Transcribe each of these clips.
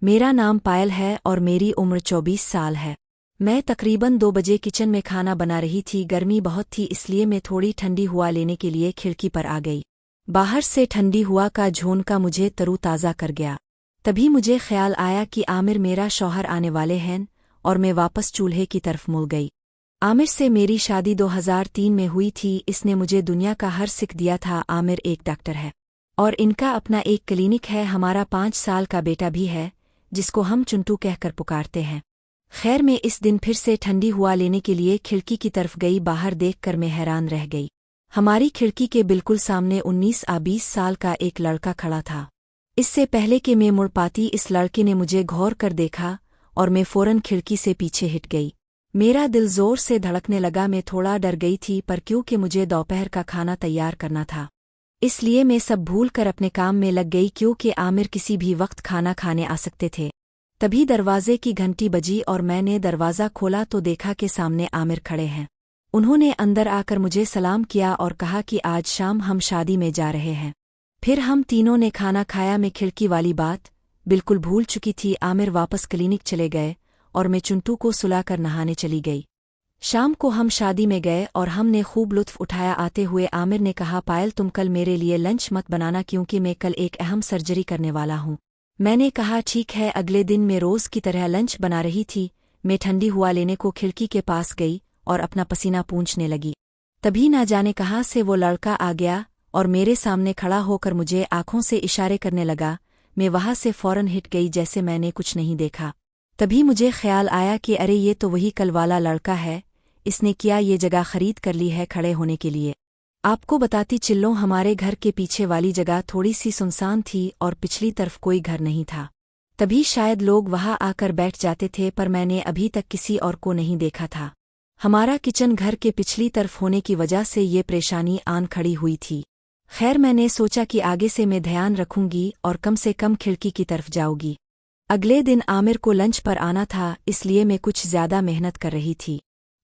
मेरा नाम पायल है और मेरी उम्र 24 साल है। मैं तकरीबन 2 बजे किचन में खाना बना रही थी। गर्मी बहुत थी, इसलिए मैं थोड़ी ठंडी हवा लेने के लिए खिड़की पर आ गई। बाहर से ठंडी हवा का झोंका मुझे तरोताज़ा कर गया। तभी मुझे ख्याल आया कि आमिर मेरा शौहर आने वाले हैं और मैं वापस चूल्हे की तरफ मुड़ गई। आमिर से मेरी शादी 2003 में हुई थी। इसने मुझे दुनिया का हर सिख दिया था। आमिर एक डॉक्टर है और इनका अपना एक क्लिनिक है। हमारा 5 साल का बेटा भी है जिसको हम चुंटू कहकर पुकारते हैं। खैर, मैं इस दिन फिर से ठंडी हवा लेने के लिए खिड़की की तरफ गई। बाहर देखकर मैं हैरान रह गई। हमारी खिड़की के बिल्कुल सामने 19 या 20 साल का एक लड़का खड़ा था। इससे पहले कि मैं मुड़ पाती, इस लड़के ने मुझे घौर कर देखा और मैं फौरन खिड़की से पीछे हट गई। मेरा दिल जोर से धड़कने लगा। मैं थोड़ा डर गई थी, पर क्योंकि मुझे दोपहर का खाना तैयार करना था, इसलिए मैं सब भूल कर अपने काम में लग गई, क्योंकि आमिर किसी भी वक्त खाना खाने आ सकते थे। तभी दरवाजे की घंटी बजी और मैंने दरवाज़ा खोला तो देखा कि सामने आमिर खड़े हैं। उन्होंने अंदर आकर मुझे सलाम किया और कहा कि आज शाम हम शादी में जा रहे हैं। फिर हम तीनों ने खाना खाया। मैं खिड़की वाली बात बिल्कुल भूल चुकी थी। आमिर वापस क्लिनिक चले गए और मैं चुंटू को सुलाकर नहाने चली गई। शाम को हम शादी में गए और हमने खूब लुत्फ उठाया। आते हुए आमिर ने कहा, पायल तुम कल मेरे लिए लंच मत बनाना, क्योंकि मैं कल एक अहम सर्जरी करने वाला हूँ। मैंने कहा ठीक है। अगले दिन मैं रोज़ की तरह लंच बना रही थी। मैं ठंडी हवा लेने को खिड़की के पास गई और अपना पसीना पूंछने लगी। तभी ना जाने कहाँ से वो लड़का आ गया और मेरे सामने खड़ा होकर मुझे आंखों से इशारे करने लगा। मैं वहाँ से फौरन हिट गई जैसे मैंने कुछ नहीं देखा। तभी मुझे ख्याल आया कि अरे ये तो वही कल वाला लड़का है। इसने क्या ये जगह खरीद कर ली है खड़े होने के लिए। आपको बताती चिल्लों, हमारे घर के पीछे वाली जगह थोड़ी सी सुनसान थी और पिछली तरफ कोई घर नहीं था। तभी शायद लोग वहां आकर बैठ जाते थे, पर मैंने अभी तक किसी और को नहीं देखा था। हमारा किचन घर के पिछली तरफ होने की वजह से ये परेशानी आन खड़ी हुई थी। खैर, मैंने सोचा कि आगे से मैं ध्यान रखूंगी और कम से कम खिड़की की तरफ जाऊंगी। अगले दिन आमिर को लंच पर आना था, इसलिए मैं कुछ ज्यादा मेहनत कर रही थी।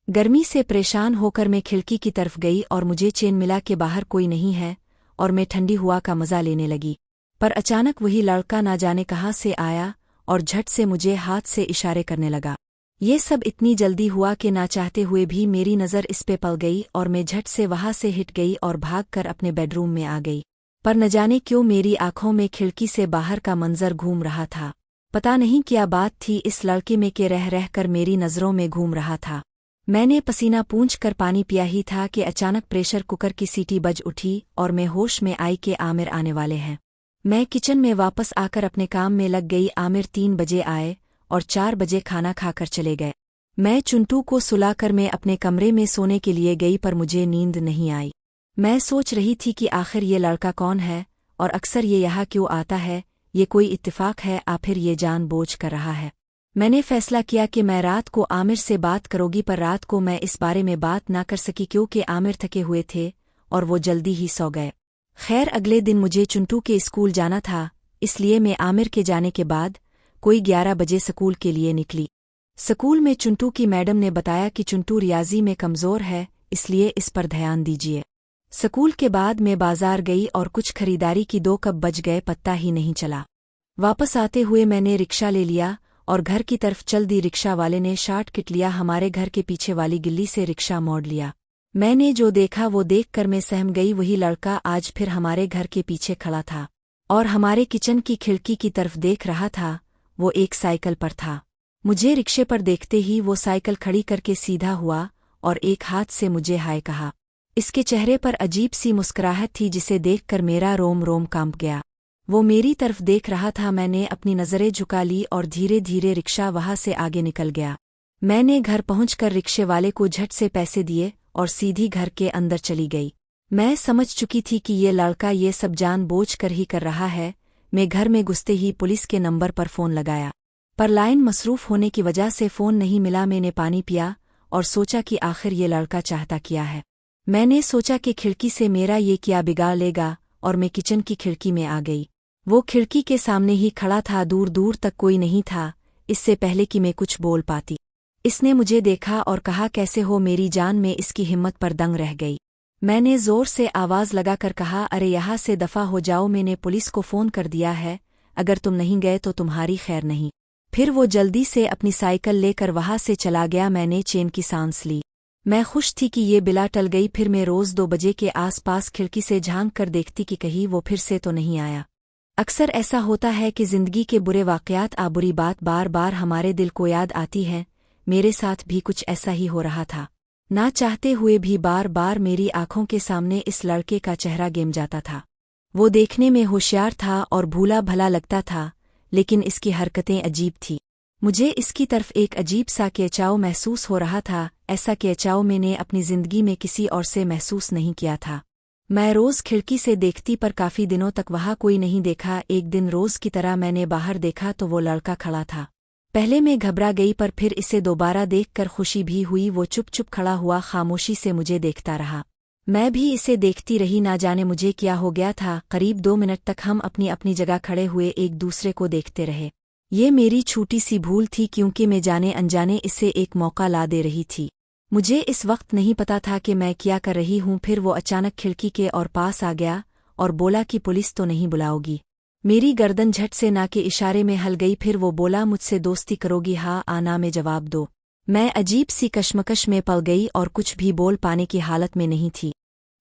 गर्मी से परेशान होकर मैं खिड़की की तरफ गई और मुझे चैन मिला कि बाहर कोई नहीं है और मैं ठंडी हवा का मजा लेने लगी। पर अचानक वही लड़का ना जाने कहाँ से आया और झट से मुझे हाथ से इशारे करने लगा। ये सब इतनी जल्दी हुआ कि ना चाहते हुए भी मेरी नज़र इस पे पड़ गई और मैं झट से वहाँ से हिट गई और भागकर अपने बेडरूम में आ गई। पर न जाने क्यों मेरी आंखों में खिड़की से बाहर का मंजर घूम रहा था। पता नहीं क्या बात थी इस लड़के में कि रह रहकर मेरी नज़रों में घूम रहा था। मैंने पसीना पूंछ कर पानी पिया ही था कि अचानक प्रेशर कुकर की सीटी बज उठी और मैं होश में आई कि आमिर आने वाले हैं। मैं किचन में वापस आकर अपने काम में लग गई। आमिर 3 बजे आए और 4 बजे खाना खाकर चले गए। मैं चुंटू को सुलाकर मैं अपने कमरे में सोने के लिए गई, पर मुझे नींद नहीं आई। मैं सोच रही थी कि आखिर ये लड़का कौन है और अक्सर ये यहाँ क्यों आता है। ये कोई इत्तेफाक है या फिर ये जानबूझ कर रहा है। मैंने फैसला किया कि मैं रात को आमिर से बात करूंगी, पर रात को मैं इस बारे में बात ना कर सकी क्योंकि आमिर थके हुए थे और वो जल्दी ही सो गए। खैर, अगले दिन मुझे चुंटू के स्कूल जाना था, इसलिए मैं आमिर के जाने के बाद कोई 11 बजे स्कूल के लिए निकली। स्कूल में चुंटू की मैडम ने बताया कि चुंटू रियाजी में कमज़ोर है, इसलिए इस पर ध्यान दीजिए। स्कूल के बाद मैं बाजार गई और कुछ खरीदारी की। 2 कब बज गए पता ही नहीं चला। वापस आते हुए मैंने रिक्शा ले लिया और घर की तरफ चल दी। रिक्शा वाले ने शॉर्टकट लिया। हमारे घर के पीछे वाली गिल्ली से रिक्शा मोड़ लिया। मैंने जो देखा वो देखकर मैं सहम गई। वही लड़का आज फिर हमारे घर के पीछे खड़ा था और हमारे किचन की खिड़की की तरफ देख रहा था। वो एक साइकिल पर था। मुझे रिक्शे पर देखते ही वो साइकिल खड़ी करके सीधा हुआ और एक हाथ से मुझे हाय कहा। इसके चेहरे पर अजीब सी मुस्कुराहट थी जिसे देखकर मेरा रोम रोम कांप गया। वो मेरी तरफ देख रहा था। मैंने अपनी नज़रें झुका ली और धीरे धीरे रिक्शा वहाँ से आगे निकल गया। मैंने घर पहुंचकर रिक्शे वाले को झट से पैसे दिए और सीधी घर के अंदर चली गई। मैं समझ चुकी थी कि ये लड़का ये सब जानबूझ कर ही कर रहा है। मैं घर में घुसते ही पुलिस के नंबर पर फ़ोन लगाया, पर लाइन मसरूफ़ होने की वजह से फ़ोन नहीं मिला। मैंने पानी पिया और सोचा कि आखिर ये लड़का चाहता क्या है। मैंने सोचा कि खिड़की से मेरा ये क्या बिगाड़ लेगा और मैं किचन की खिड़की में आ गई। वो खिड़की के सामने ही खड़ा था, दूर दूर तक कोई नहीं था। इससे पहले कि मैं कुछ बोल पाती, इसने मुझे देखा और कहा, कैसे हो मेरी जान। में इसकी हिम्मत पर दंग रह गई। मैंने ज़ोर से आवाज़ लगाकर कहा, अरे यहाँ से दफ़ा हो जाओ, मैंने पुलिस को फ़ोन कर दिया है। अगर तुम नहीं गए तो तुम्हारी खैर नहीं। फिर वो जल्दी से अपनी साइकिल लेकर वहां से चला गया। मैंने चैन की सांस ली। मैं खुश थी कि ये बिला टल गई। फिर मैं रोज 2 बजे के आसपास खिड़की से झांक कर देखती कि कहीं वो फिर से तो नहीं आया। अक्सर ऐसा होता है कि जिंदगी के बुरे वाकयात बुरी बात बार बार हमारे दिल को याद आती है। मेरे साथ भी कुछ ऐसा ही हो रहा था। ना चाहते हुए भी बार बार मेरी आंखों के सामने इस लड़के का चेहरा गेम जाता था। वो देखने में होशियार था और भूला भला लगता था, लेकिन इसकी हरकतें अजीब थीं। मुझे इसकी तरफ एक अजीब सा खिंचाव महसूस हो रहा था। ऐसा खिंचाव मैंने अपनी जिंदगी में किसी और से महसूस नहीं किया था। मैं रोज खिड़की से देखती पर काफी दिनों तक वहां कोई नहीं देखा। एक दिन रोज की तरह मैंने बाहर देखा तो वो लड़का खड़ा था। पहले मैं घबरा गई पर फिर इसे दोबारा देखकर खुशी भी हुई। वो चुप चुप खड़ा हुआ खामोशी से मुझे देखता रहा। मैं भी इसे देखती रही। ना जाने मुझे क्या हो गया था। करीब 2 मिनट तक हम अपनी अपनी जगह खड़े हुए एक दूसरे को देखते रहे। ये मेरी छोटी सी भूल थी, क्योंकि मैं जाने अनजाने इसे एक मौका ला दे रही थी। मुझे इस वक्त नहीं पता था कि मैं क्या कर रही हूँ। फिर वो अचानक खिड़की के और पास आ गया और बोला कि पुलिस तो नहीं बुलाओगी। मेरी गर्दन झट से ना के इशारे में हल गई। फिर वो बोला, मुझसे दोस्ती करोगी हाँ आना में जवाब दो। मैं अजीब सी कश्मकश में पड़ गई और कुछ भी बोल पाने की हालत में नहीं थी।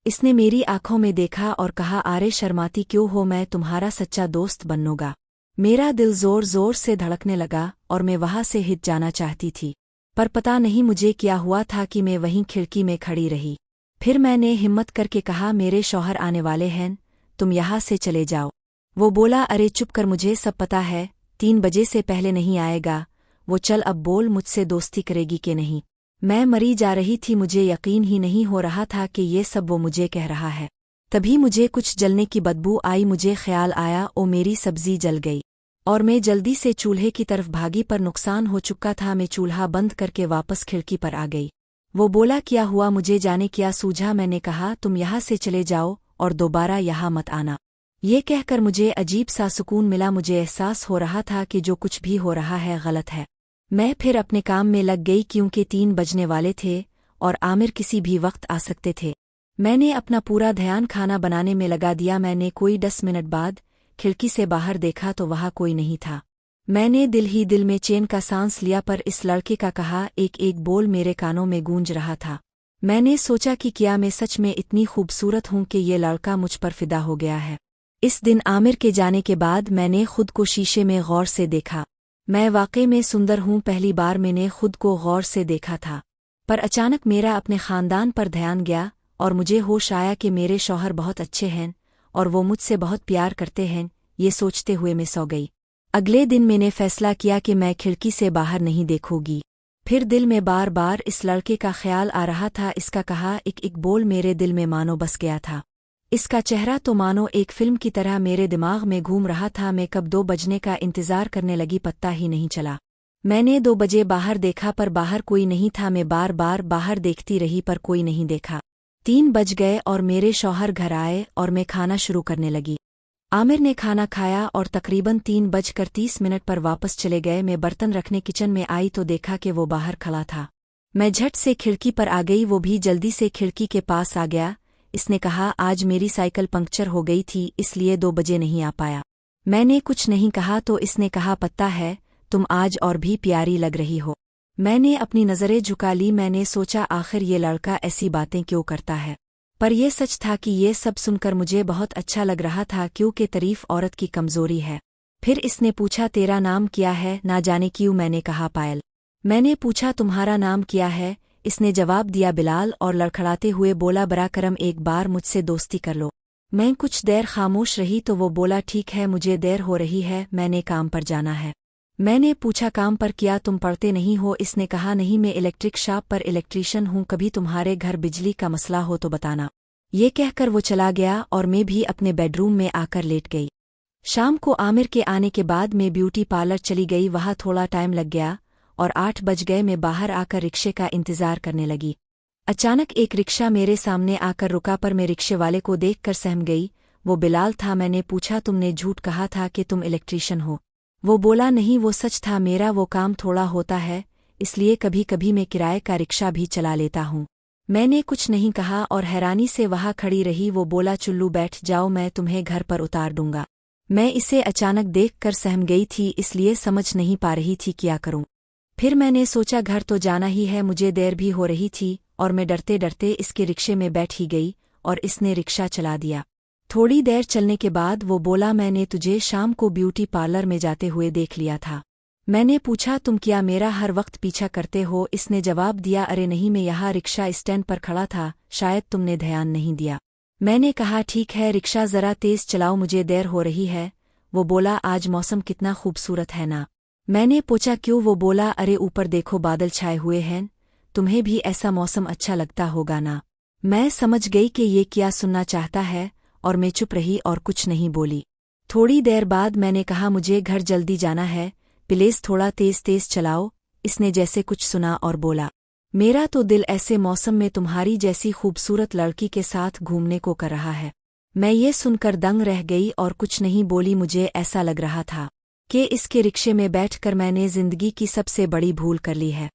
इसने मेरी आंखों में देखा और कहा, अरे शर्माती क्यों हो, मैं तुम्हारा सच्चा दोस्त बनूंगा। मेरा दिल जोर जोर से धड़कने लगा और मैं वहां से हिट जाना चाहती थी, पर पता नहीं मुझे क्या हुआ था कि मैं वहीं खिड़की में खड़ी रही। फिर मैंने हिम्मत करके कहा, मेरे शौहर आने वाले हैं, तुम यहाँ से चले जाओ। वो बोला, अरे चुप कर, मुझे सब पता है, 3 बजे से पहले नहीं आएगा वो। चल अब बोल, मुझसे दोस्ती करेगी कि नहीं। मैं मरी जा रही थी। मुझे यकीन ही नहीं हो रहा था कि ये सब वो मुझे कह रहा है। तभी मुझे कुछ जलने की बदबू आई। मुझे ख्याल आया, ओ मेरी सब्जी जल गई और मैं जल्दी से चूल्हे की तरफ भागी, पर नुकसान हो चुका था। मैं चूल्हा बंद करके वापस खिड़की पर आ गई। वो बोला, क्या हुआ, मुझे जाने क्या सूझा। मैंने कहा, तुम यहाँ से चले जाओ और दोबारा यहाँ मत आना। ये कहकर मुझे अजीब सा सुकून मिला। मुझे एहसास हो रहा था कि जो कुछ भी हो रहा है गलत है। मैं फिर अपने काम में लग गई, क्योंकि 3 बजने वाले थे और आमिर किसी भी वक्त आ सकते थे। मैंने अपना पूरा ध्यान खाना बनाने में लगा दिया। मैंने कोई 10 मिनट बाद खिड़की से बाहर देखा तो वहां कोई नहीं था। मैंने दिल ही दिल में चैन का सांस लिया, पर इस लड़के का कहा एक एक बोल मेरे कानों में गूंज रहा था। मैंने सोचा कि क्या मैं सच में इतनी खूबसूरत हूं कि ये लड़का मुझ पर फिदा हो गया है। इस दिन आमिर के जाने के बाद मैंने खुद को शीशे में गौर से देखा। मैं वाकई में सुंदर हूं। पहली बार मैंने खुद को गौर से देखा था, पर अचानक मेरा अपने खानदान पर ध्यान गया और मुझे होश आया कि मेरे शौहर बहुत अच्छे हैं और वो मुझसे बहुत प्यार करते हैं। ये सोचते हुए मैं सो गई। अगले दिन मैंने फैसला किया कि मैं खिड़की से बाहर नहीं देखूंगी। फिर दिल में बार बार इस लड़के का ख्याल आ रहा था। इसका कहा एक एक बोल मेरे दिल में मानो बस गया था। इसका चेहरा तो मानो एक फिल्म की तरह मेरे दिमाग में घूम रहा था। मैं कब 2 बजने का इंतजार करने लगी, पत्ता ही नहीं चला। मैंने 2 बजे बाहर देखा पर बाहर कोई नहीं था। मैं बार बार बाहर देखती रही पर कोई नहीं देखा। 3 बज गए और मेरे शौहर घर आए और मैं खाना शुरू करने लगी। आमिर ने खाना खाया और तकरीबन 3:30 पर वापस चले गए। मैं बर्तन रखने किचन में आई तो देखा कि वो बाहर खड़ा था। मैं झट से खिड़की पर आ गई, वो भी जल्दी से खिड़की के पास आ गया। इसने कहा, आज मेरी साइकिल पंक्चर हो गई थी इसलिए 2 बजे नहीं आ पाया। मैंने कुछ नहीं कहा तो इसने कहा, पता है तुम आज और भी प्यारी लग रही हो। मैंने अपनी नज़रें झुका ली। मैंने सोचा आखिर ये लड़का ऐसी बातें क्यों करता है, पर यह सच था कि ये सब सुनकर मुझे बहुत अच्छा लग रहा था, क्योंकि तारीफ औरत की कमजोरी है। फिर इसने पूछा, तेरा नाम क्या है। ना जाने क्यों मैंने कहा, पायल। मैंने पूछा, तुम्हारा नाम क्या है। इसने जवाब दिया, बिलाल, और लड़खड़ाते हुए बोला, बरा करम एक बार मुझसे दोस्ती कर लो। मैं कुछ देर खामोश रही तो वो बोला, ठीक है मुझे देर हो रही है, मैंने काम पर जाना है। मैंने पूछा, काम पर क्या तुम पढ़ते नहीं हो। इसने कहा, नहीं मैं इलेक्ट्रिक शॉप पर इलेक्ट्रीशियन हूँ, कभी तुम्हारे घर बिजली का मसला हो तो बताना। ये कहकर वो चला गया और मैं भी अपने बेडरूम में आकर लेट गई। शाम को आमिर के आने के बाद मैं ब्यूटी पार्लर चली गई। वहाँ थोड़ा टाइम लग गया और 8 बज गए। मैं बाहर आकर रिक्शे का इंतजार करने लगी। अचानक एक रिक्शा मेरे सामने आकर रुका, पर मैं रिक्शे वाले को देखकर सहम गई। वो बिलाल था। मैंने पूछा, तुमने झूठ कहा था कि तुम इलेक्ट्रीशियन हो। वो बोला, नहीं वो सच था, मेरा वो काम थोड़ा होता है इसलिए कभी कभी मैं किराए का रिक्शा भी चला लेता हूँ। मैंने कुछ नहीं कहा और हैरानी से वहाँ खड़ी रही। वो बोला, चुल्लू बैठ जाओ, मैं तुम्हें घर पर उतार दूंगा। मैं इसे अचानक देखकर सहम गई थी, इसलिए समझ नहीं पा रही थी क्या करूं। फिर मैंने सोचा घर तो जाना ही है, मुझे देर भी हो रही थी और मैं डरते डरते इसके रिक्शे में बैठ ही गई और इसने रिक्शा चला दिया। थोड़ी देर चलने के बाद वो बोला, मैंने तुझे शाम को ब्यूटी पार्लर में जाते हुए देख लिया था। मैंने पूछा, तुम क्या मेरा हर वक्त पीछा करते हो? इसने जवाब दिया, अरे नहीं, मैं यहाँ रिक्शा स्टैंड पर खड़ा था, शायद तुमने ध्यान नहीं दिया। मैंने कहा, ठीक है, रिक्शा जरा तेज चलाओ, मुझे देर हो रही है। वो बोला, आज मौसम कितना खूबसूरत है ना। मैंने पूछा, क्यों? वो बोला, अरे ऊपर देखो, बादल छाए हुए हैं, तुम्हें भी ऐसा मौसम अच्छा लगता होगा ना। मैं समझ गई कि ये क्या सुनना चाहता है और मैं चुप रही और कुछ नहीं बोली। थोड़ी देर बाद मैंने कहा, मुझे घर जल्दी जाना है, प्लीज थोड़ा तेज तेज चलाओ। इसने जैसे कुछ सुना और बोला, मेरा तो दिल ऐसे मौसम में तुम्हारी जैसी खूबसूरत लड़की के साथ घूमने को कर रहा है। मैं ये सुनकर दंग रह गई और कुछ नहीं बोली। मुझे ऐसा लग रहा था कि इसके रिक्शे में बैठकर मैंने जिंदगी की सबसे बड़ी भूल कर ली है।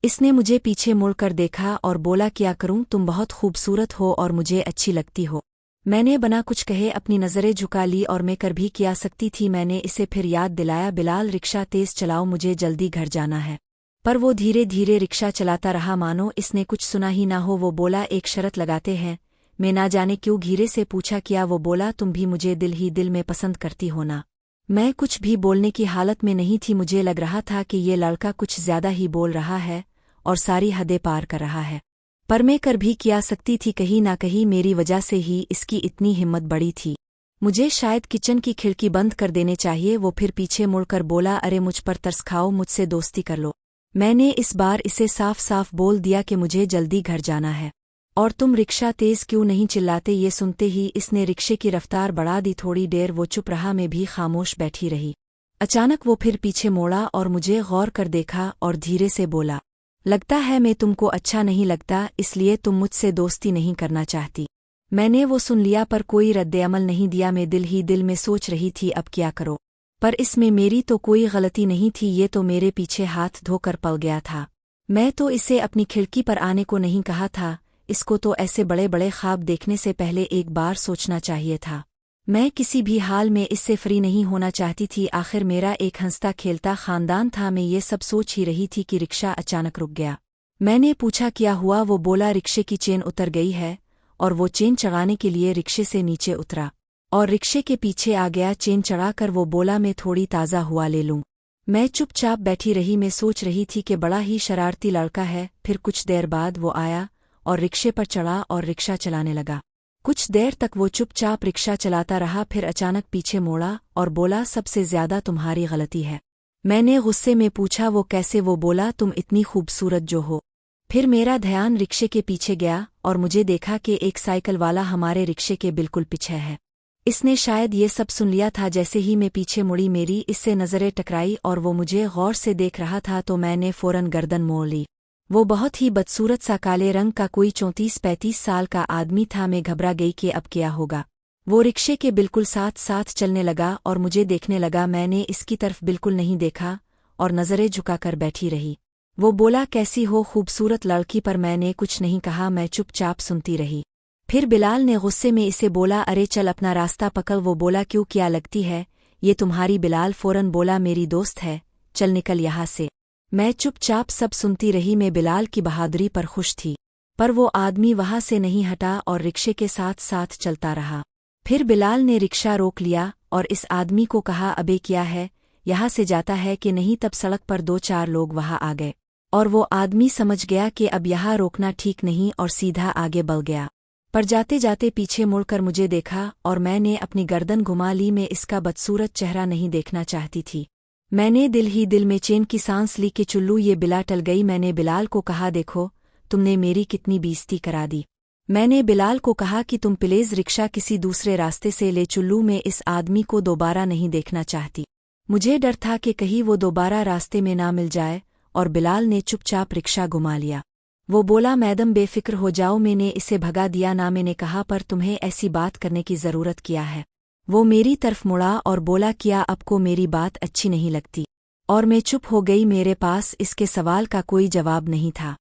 इसने मुझे पीछे मुड़कर देखा और बोला, क्या करूं, तुम बहुत खूबसूरत हो और मुझे अच्छी लगती हो। मैंने बिना कुछ कहे अपनी नज़रें झुका ली और मैं कर भी क्या सकती थी। मैंने इसे फिर याद दिलाया, बिलाल रिक्शा तेज चलाओ, मुझे जल्दी घर जाना है। पर वो धीरे धीरे रिक्शा चलाता रहा, मानो इसने कुछ सुना ही ना हो। वो बोला, एक शर्त लगाते हैं। मैं ना जाने क्यों धीरे से पूछा, क्या? वो बोला, तुम भी मुझे दिल ही दिल में पसंद करती हो ना। मैं कुछ भी बोलने की हालत में नहीं थी। मुझे लग रहा था कि ये लड़का कुछ ज्यादा ही बोल रहा है और सारी हदें पार कर रहा है। पर मैं कर भी क्या सकती थी, कहीं ना कहीं मेरी वजह से ही इसकी इतनी हिम्मत बढ़ी थी। मुझे शायद किचन की खिड़की बंद कर देने चाहिए। वो फिर पीछे मुड़कर बोला, अरे मुझ पर तरस खाओ, मुझसे दोस्ती कर लो। मैंने इस बार इसे साफ साफ बोल दिया कि मुझे जल्दी घर जाना है और तुम रिक्शा तेज क्यों नहीं चिल्लाते। ये सुनते ही इसने रिक्शे की रफ्तार बढ़ा दी। थोड़ी देर वो चुप रहा, मैं भी खामोश बैठी रही। अचानक वो फिर पीछे मोड़ा और मुझे गौर कर देखा और धीरे से बोला, लगता है मैं तुमको अच्छा नहीं लगता, इसलिए तुम मुझसे दोस्ती नहीं करना चाहती। मैंने वो सुन लिया पर कोई रद्द-ए-अमल नहीं दिया। मैं दिल ही दिल में सोच रही थी, अब क्या करो। पर इसमें मेरी तो कोई गलती नहीं थी, ये तो मेरे पीछे हाथ धोकर पल गया था। मैं तो इसे अपनी खिड़की पर आने को नहीं कहा था। इसको तो ऐसे बड़े बड़े ख्वाब देखने से पहले एक बार सोचना चाहिए था। मैं किसी भी हाल में इससे फ्री नहीं होना चाहती थी। आखिर मेरा एक हंसता खेलता खानदान था। मैं ये सब सोच ही रही थी कि रिक्शा अचानक रुक गया। मैंने पूछा, क्या हुआ? वो बोला, रिक्शे की चेन उतर गई है। और वो चेन चढ़ाने के लिए रिक्शे से नीचे उतरा और रिक्शे के पीछे आ गया। चेन चढ़ाकर वो बोला, मैं थोड़ी ताज़ा हुआ ले लूं। मैं चुपचाप बैठी रही। मैं सोच रही थी कि बड़ा ही शरारती लड़का है। फिर कुछ देर बाद वो आया और रिक्शे पर चढ़ा और रिक्शा चलाने लगा। कुछ देर तक वो चुपचाप रिक्शा चलाता रहा, फिर अचानक पीछे मोड़ा और बोला, सबसे ज्यादा तुम्हारी गलती है। मैंने गुस्से में पूछा, वो कैसे? वो बोला, तुम इतनी खूबसूरत जो हो। फिर मेरा ध्यान रिक्शे के पीछे गया और मुझे देखा कि एक साइकिल वाला हमारे रिक्शे के बिल्कुल पीछे है। इसने शायद ये सब सुन लिया था। जैसे ही मैं पीछे मुड़ी, मेरी इससे नजरें टकराई और वो मुझे गौर से देख रहा था, तो मैंने फौरन गर्दन मोड़ ली। वो बहुत ही बदसूरत सा काले रंग का कोई 34-35 साल का आदमी था। मैं घबरा गई कि अब क्या होगा। वो रिक्शे के बिल्कुल साथ साथ चलने लगा और मुझे देखने लगा। मैंने इसकी तरफ बिल्कुल नहीं देखा और नजरें झुकाकर बैठी रही। वो बोला, कैसी हो खूबसूरत लड़की? पर मैंने कुछ नहीं कहा, मैं चुपचाप सुनती रही। फिर बिलाल ने गुस्से में इसे बोला, अरे चल अपना रास्ता पकड़। वो बोला, क्यों, क्या लगती है ये तुम्हारी? बिलाल फौरन बोला, मेरी दोस्त है, चल निकल यहाँ से। मैं चुपचाप सब सुनती रही। मैं बिलाल की बहादुरी पर खुश थी, पर वो आदमी वहां से नहीं हटा और रिक्शे के साथ साथ चलता रहा। फिर बिलाल ने रिक्शा रोक लिया और इस आदमी को कहा, अबे क्या है, यहाँ से जाता है कि नहीं? तब सड़क पर 2-4 लोग वहां आ गए और वो आदमी समझ गया कि अब यहाँ रोकना ठीक नहीं और सीधा आगे बढ़ गया। पर जाते जाते पीछे मुड़कर मुझे देखा और मैंने अपनी गर्दन घुमा ली। मैं इसका बदसूरत चेहरा नहीं देखना चाहती थी। मैंने दिल ही दिल में चैन की सांस ली कि चुल्लू ये बिला टल गई। मैंने बिलाल को कहा, देखो तुमने मेरी कितनी बेइज्जती करा दी। मैंने बिलाल को कहा कि तुम प्लीज रिक्शा किसी दूसरे रास्ते से ले। चुल्लू मैं इस आदमी को दोबारा नहीं देखना चाहती। मुझे डर था कि कहीं वो दोबारा रास्ते में ना मिल जाए। और बिलाल ने चुपचाप रिक्शा घुमा लिया। वो बोला, मैडम बेफिक्र हो जाओ। मैंने इसे भगा दिया ना। मैंने कहा, पर तुम्हें ऐसी बात करने की जरूरत क्या है? वो मेरी तरफ मुड़ा और बोला, क्या आपको मेरी बात अच्छी नहीं लगती? और मैं चुप हो गई। मेरे पास इसके सवाल का कोई जवाब नहीं था।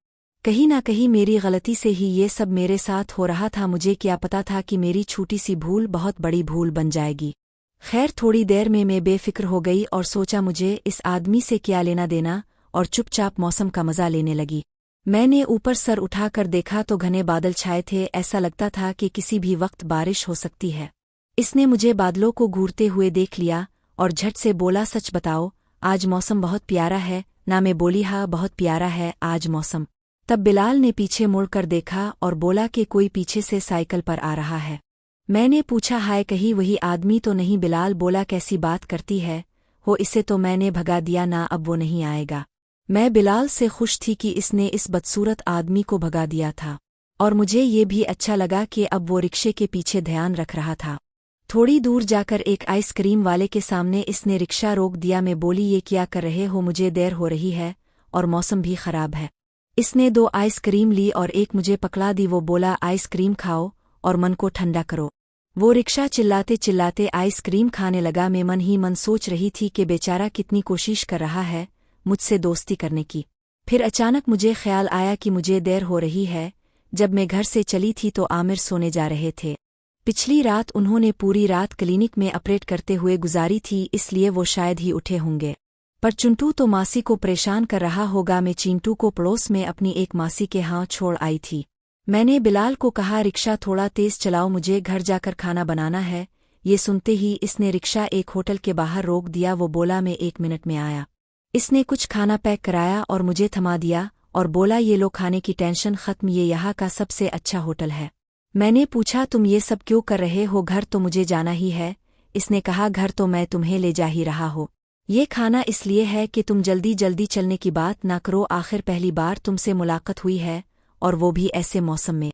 कहीं ना कहीं मेरी गलती से ही ये सब मेरे साथ हो रहा था। मुझे क्या पता था कि मेरी छोटी सी भूल बहुत बड़ी भूल बन जाएगी। खैर थोड़ी देर में मैं बेफिक्र हो गई और सोचा मुझे इस आदमी से क्या लेना देना, और चुपचाप मौसम का मजा लेने लगी। मैंने ऊपर सर उठाकर देखा तो घने बादल छाए थे, ऐसा लगता था कि किसी भी वक्त बारिश हो सकती है। इसने मुझे बादलों को घूरते हुए देख लिया और झट से बोला, सच बताओ, आज मौसम बहुत प्यारा है ना? मैं बोली, हाँ बहुत प्यारा है आज मौसम। तब बिलाल ने पीछे मुड़कर देखा और बोला कि कोई पीछे से साइकिल पर आ रहा है। मैंने पूछा, हाय कहीं वही आदमी तो नहीं? बिलाल बोला, कैसी बात करती है हो, इसे तो मैंने भगा दिया ना, अब वो नहीं आएगा। मैं बिलाल से खुश थी कि इसने इस बदसूरत आदमी को भगा दिया था, और मुझे ये भी अच्छा लगा कि अब वो रिक्शे के पीछे ध्यान रख रहा था। थोड़ी दूर जाकर एक आइसक्रीम वाले के सामने इसने रिक्शा रोक दिया। मैं बोली, ये क्या कर रहे हो? मुझे देर हो रही है और मौसम भी खराब है। इसने 2 आइसक्रीम ली और एक मुझे पकड़ा दी। वो बोला, आइसक्रीम खाओ और मन को ठंडा करो। वो रिक्शा चिल्लाते चिल्लाते आइसक्रीम खाने लगा। मैं मन ही मन सोच रही थी कि बेचारा कितनी कोशिश कर रहा है मुझसे दोस्ती करने की। फिर अचानक मुझे ख्याल आया कि मुझे देर हो रही है। जब मैं घर से चली थी तो आमिर सोने जा रहे थे। पिछली रात उन्होंने पूरी रात क्लिनिक में ऑपरेट करते हुए गुजारी थी, इसलिए वो शायद ही उठे होंगे। पर चिंटू तो मासी को परेशान कर रहा होगा। मैं चिंटू को पड़ोस में अपनी एक मासी के यहाँ छोड़ आई थी। मैंने बिलाल को कहा, रिक्शा थोड़ा तेज चलाओ, मुझे घर जाकर खाना बनाना है। ये सुनते ही इसने रिक्शा एक होटल के बाहर रोक दिया। वो बोला, मैं 1 मिनट में आया। इसने कुछ खाना पैक कराया और मुझे थमा दिया और बोला, ये लो खाने की टेंशन खत्म, ये यहाँ का सबसे अच्छा होटल है। मैंने पूछा, तुम ये सब क्यों कर रहे हो? घर तो मुझे जाना ही है। इसने कहा, घर तो मैं तुम्हें ले जा ही रहा हो। ये खाना इसलिए है कि तुम जल्दी जल्दी चलने की बात ना करो। आखिर पहली बार तुमसे मुलाकात हुई है, और वो भी ऐसे मौसम में।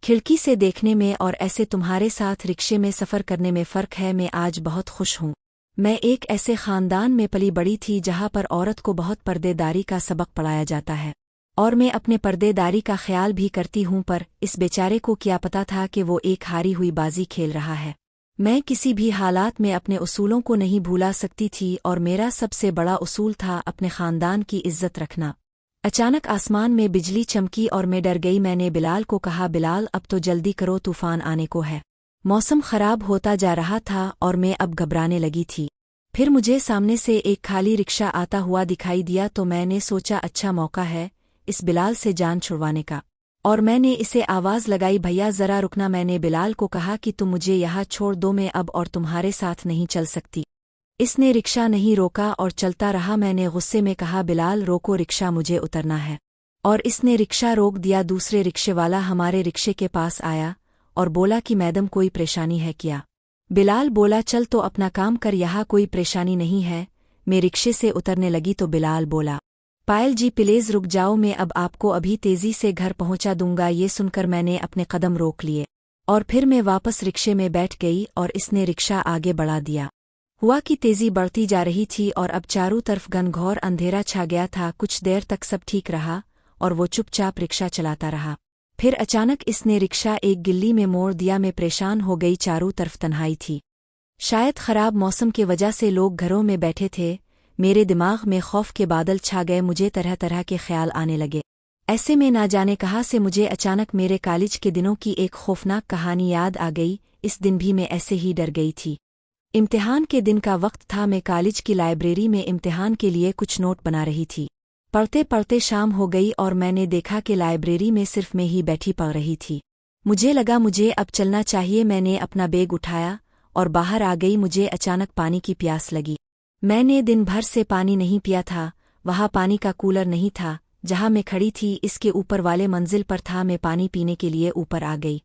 खिड़की से देखने में और ऐसे तुम्हारे साथ रिक्शे में सफ़र करने में फ़र्क है। मैं आज बहुत खुश हूँ। मैं एक ऐसे ख़ानदान में पली बड़ी थी जहाँ पर औरत को बहुत पर्देदारी का सबक पढ़ाया जाता है, और मैं अपने पर्देदारी का ख्याल भी करती हूँ। पर इस बेचारे को क्या पता था कि वो एक हारी हुई बाजी खेल रहा है। मैं किसी भी हालात में अपने उसूलों को नहीं भूला सकती थी, और मेरा सबसे बड़ा उसूल था अपने ख़ानदान की इज्जत रखना। अचानक आसमान में बिजली चमकी और मैं डर गई। मैंने बिलाल को कहा, बिलाल अब तो जल्दी करो, तूफान आने को है। मौसम खराब होता जा रहा था और मैं अब घबराने लगी थी। फिर मुझे सामने से एक खाली रिक्शा आता हुआ दिखाई दिया, तो मैंने सोचा अच्छा मौका है इस बिलाल से जान छुड़वाने का, और मैंने इसे आवाज़ लगाई, भैया ज़रा रुकना। मैंने बिलाल को कहा कि तुम मुझे यहाँ छोड़ दो, मैं अब और तुम्हारे साथ नहीं चल सकती। इसने रिक्शा नहीं रोका और चलता रहा। मैंने गुस्से में कहा, बिलाल रोको रिक्शा, मुझे उतरना है। और इसने रिक्शा रोक दिया। दूसरे रिक्शे वाला हमारे रिक्शे के पास आया और बोला कि मैडम कोई परेशानी है क्या? बिलाल बोला, चल तो अपना काम कर, यहाँ कोई परेशानी नहीं है। मैं रिक्शे से उतरने लगी तो बिलाल बोला, पायल जी प्लीज रुक जाओ, मैं अब आपको अभी तेजी से घर पहुंचा दूंगा। ये सुनकर मैंने अपने कदम रोक लिए और फिर मैं वापस रिक्शे में बैठ गई और इसने रिक्शा आगे बढ़ा दिया। हुआ कि तेजी बढ़ती जा रही थी और अब चारों तरफ घनघोर अंधेरा छा गया था। कुछ देर तक सब ठीक रहा और वो चुपचाप रिक्शा चलाता रहा। फिर अचानक इसने रिक्शा एक गिल्ली में मोड़ दिया। मैं परेशान हो गई, चारों तरफ तन्हाई थी। शायद खराब मौसम की वजह से लोग घरों में बैठे थे। मेरे दिमाग में खौफ के बादल छा गए, मुझे तरह तरह के ख्याल आने लगे। ऐसे में ना जाने कहाँ से मुझे अचानक मेरे कॉलेज के दिनों की एक खौफनाक कहानी याद आ गई। इस दिन भी मैं ऐसे ही डर गई थी। इम्तिहान के दिन का वक्त था। मैं कॉलेज की लाइब्रेरी में इम्तिहान के लिए कुछ नोट बना रही थी। पढ़ते पढ़ते शाम हो गई और मैंने देखा कि लाइब्रेरी में सिर्फ मैं ही बैठी पढ़ रही थी। मुझे लगा मुझे अब चलना चाहिए। मैंने अपना बैग उठाया और बाहर आ गई। मुझे अचानक पानी की प्यास लगी। मैंने दिन भर से पानी नहीं पिया था। वहाँ पानी का कूलर नहीं था जहाँ मैं खड़ी थी, इसके ऊपर वाले मंजिल पर था। मैं पानी पीने के लिए ऊपर आ गई।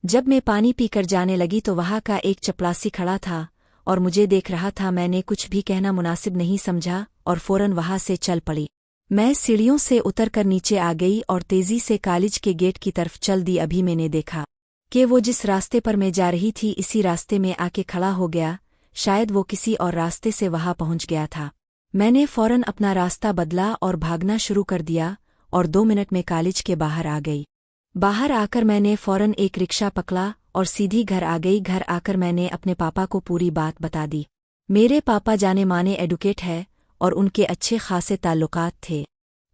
जब मैं पानी पीकर जाने लगी तो वहाँ का एक चपरासी खड़ा था और मुझे देख रहा था। मैंने कुछ भी कहना मुनासिब नहीं समझा और फौरन वहाँ से चल पड़ी। मैं सीढ़ियों से उतरकर नीचे आ गई और तेजी से कॉलेज के गेट की तरफ चल दी। अभी मैंने देखा कि वो जिस रास्ते पर मैं जा रही थी इसी रास्ते में आके खड़ा हो गया। शायद वो किसी और रास्ते से वहाँ पहुँच गया था। मैंने फौरन अपना रास्ता बदला और भागना शुरू कर दिया और 2 मिनट में कॉलेज के बाहर आ गई। बाहर आकर मैंने फौरन एक रिक्शा पकड़ा और सीधी घर आ गई। घर आकर मैंने अपने पापा को पूरी बात बता दी। मेरे पापा जाने माने एडुकेट है और उनके अच्छे खासे ताल्लुकात थे।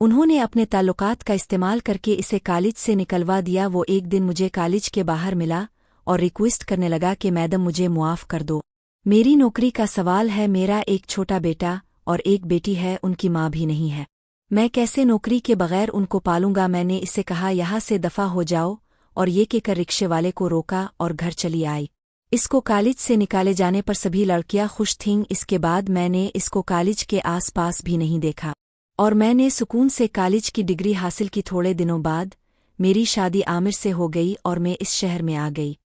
उन्होंने अपने ताल्लुकात का इस्तेमाल करके इसे कॉलेज से निकलवा दिया। वो एक दिन मुझे कॉलेज के बाहर मिला और रिक्वेस्ट करने लगा कि मैडम मुझे मुआफ़ कर दो, मेरी नौकरी का सवाल है। मेरा एक छोटा बेटा और एक बेटी है, उनकी माँ भी नहीं है। मैं कैसे नौकरी के बगैर उनको पालूंगा। मैंने इससे कहा यहाँ से दफा हो जाओ, और ये कहकर रिक्शे वाले को रोका और घर चली आई। इसको कॉलेज से निकाले जाने पर सभी लड़कियां खुश थीं। इसके बाद मैंने इसको कॉलेज के आसपास भी नहीं देखा, और मैंने सुकून से कॉलेज की डिग्री हासिल की। थोड़े दिनों बाद मेरी शादी आमिर से हो गई और मैं इस शहर में आ गई।